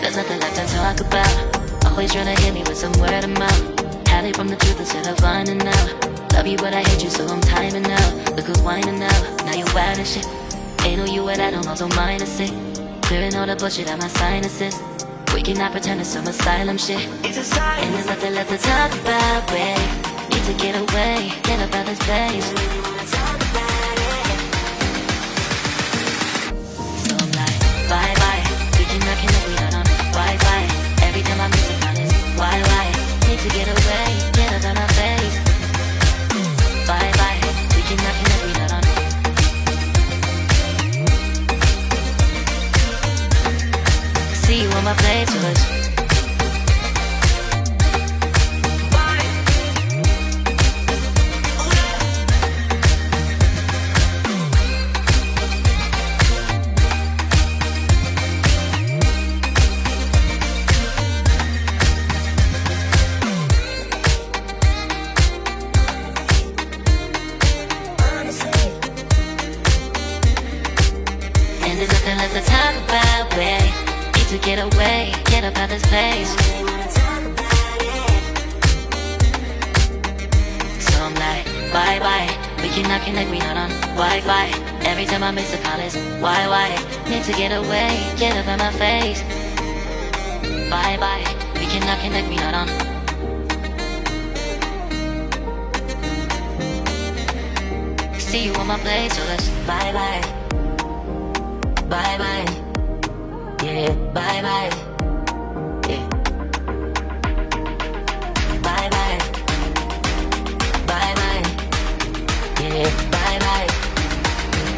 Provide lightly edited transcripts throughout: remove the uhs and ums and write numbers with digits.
There's nothing left to talk about. Always trying to hit me with some word of mouth. Hide it from the truth instead of finding out. Love you but I hate you so I'm timing out. Look who's whining out, now you wild and shit. Ain't no you at all, also minus it. Clearing all the bullshit out my sinuses. We cannot pretend it's some asylum shit. And there's nothing left to talk about, babe. Need to get away, get up out this place. So I'm like, bye bye. We cannot connect, we not on Wi-Fi. Every time I miss it, on this why? Need to get away, get up out my face. Bye bye. We cannot connect, we not on. See you on my playlist. And there's nothing left to talk about, babe. To get away, get up out this place. So I'm like, bye bye. We cannot connect, we not on Wi-Fi. Every time I miss a call it's why? Need to get away, get up out my face. Bye bye. We cannot connect, we not on. See you on my place, so let's bye bye. Bye bye. Yeah, bye bye. Yeah. Bye bye. Bye bye. Yeah, bye bye.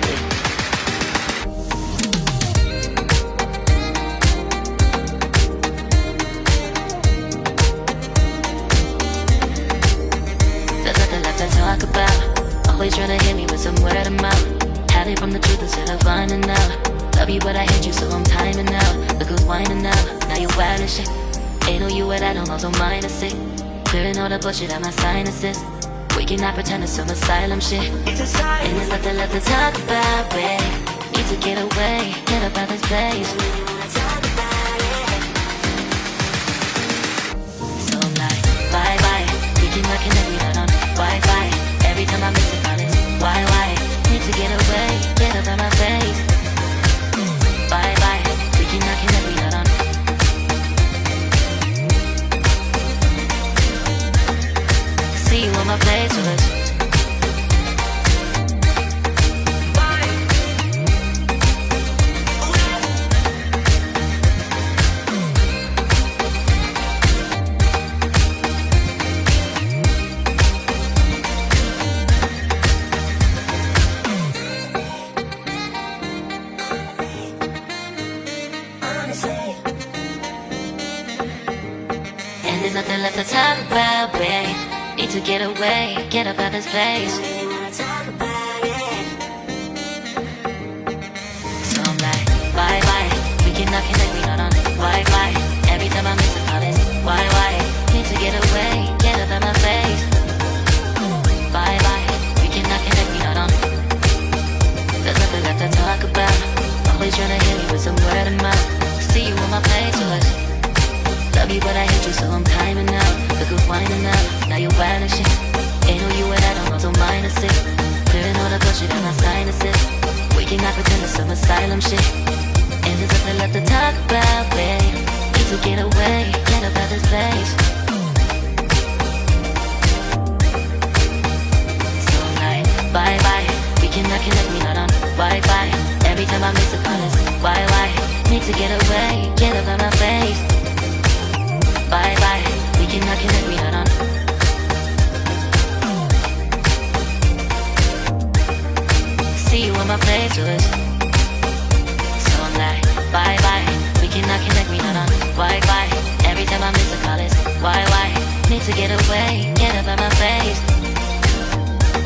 Yeah. There's nothing left to talk about. Always trying to hit me with some word of mouth. Hide it from the truth instead of finding out. Love you but I hate you so I'm timing out. Look who's whining out, now you wild and shit. Ain't no you at all, also minus it. Clearing all the bullshit out my sinuses. We cannot pretend it's some asylum shit. And there's nothing left to talk about, babe. Need to get away, get up out this place. So I'm like, bye bye. We cannot connect, we not on Wi-Fi. Every time I miss it, on it's why? Need to get away, get up out my face. Bye bye, we cannot connect, we not on. See you on my playlist. And there's nothing left to talk about, babe. Need to get away, get up out this place. So I'm like, bye bye. We cannot connect, we not on Wi-Fi. Every time I miss a call it's why? Need to get away, get up out my face. Bye bye. We cannot connect, we not on. There's nothing left to talk about. Always trying to hit me with some word of mouth. See you on my playlist. Love you but I hate you so I'm timing out. Look who's whining out, now you wild and shit. Ain't no you at all, also minus it. Clearing all the bullshit out my sinuses. We cannot pretend it's some asylum shit. And there's nothing left to talk about, babe. Need to get away, get up out this place. So I'm like, bye bye. We cannot connect, we not on Wi-Fi. Every time I miss a call it's why? Need to get away, get up out my face. Bye bye, we cannot connect, we not on. See you on my playlist. So I'm like, bye bye, we cannot connect, we not on Wi-Fi. Every time I miss a call it's why? Need to get away, get up out my face.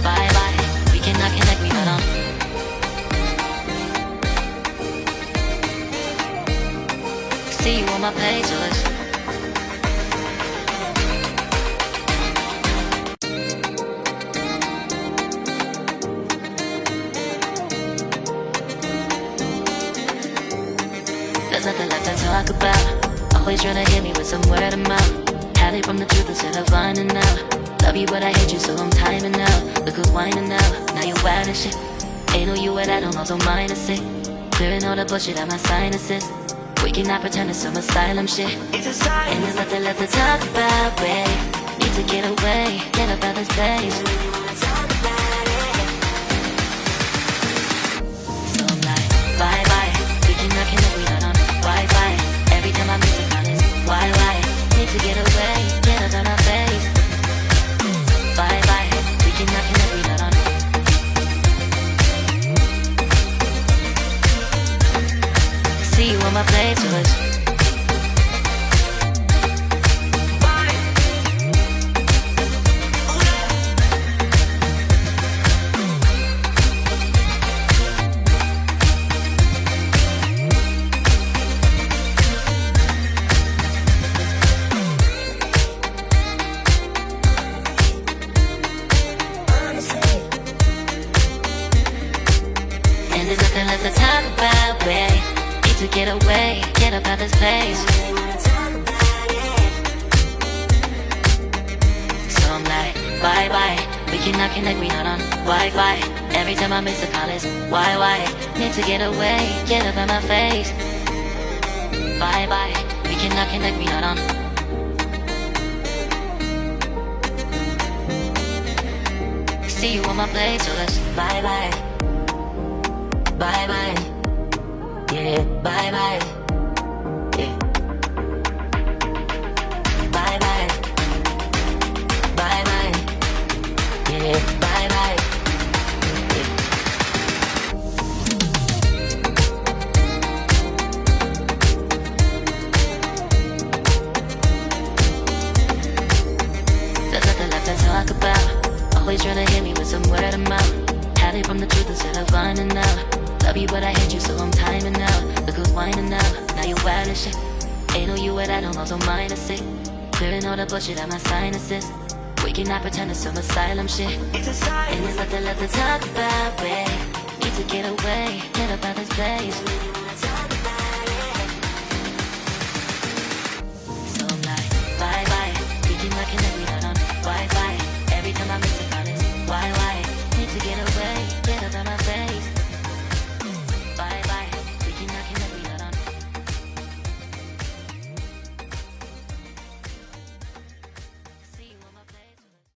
Bye bye, we cannot connect, we not on. See you on my playlist. There's nothing left to talk about. Always tryna hit me with some word of mouth. Hide it from the truth instead of finding out. Love you but I hate you so I'm timing out. Look who's whining now, now you wild and shit. Ain't no you at I don't also minus it. Clearing all the bullshit out my sinuses. We cannot pretend it's some asylum shit. It's a sign. And there's nothing left to talk about, babe. Need to get away, get up out of this place. So I'm like, bye bye. We cannot connect, we not on Wi-Fi. Every time I miss a call it's why? Need to get away, get up out of my face. Bye bye. We cannot connect, we not on. See you on my playlist. And there's nothing left to talk about, babe. Need to get away, get up out this place. So I'm like, bye bye. We cannot connect, we not on Wi-Fi. Every time I miss a call it's why? Need to get away, get up out my face. Bye bye. We cannot connect, we not on. See you on my place, so let's bye bye. Bye bye. Yeah, bye bye. Yeah. Bye bye. Bye bye. Yeah, bye bye. Yeah. There's nothing left to talk about. Always trying to hit me with some word of mouth. Hide it from the truth instead of finding out. Love you but I hate you so I'm timing out. Look who's whining now, now you wild and shit. Ain't no you at I don't also minus it. Clearing all the bullshit out my sinuses. We cannot pretend it's some asylum shit. It's a sign. And there's nothing left to talk about, babe. Need to get away, get up out this place. So I'm like, bye bye. We cannot connect, we not on Wi-Fi. Every time I miss a call it's why?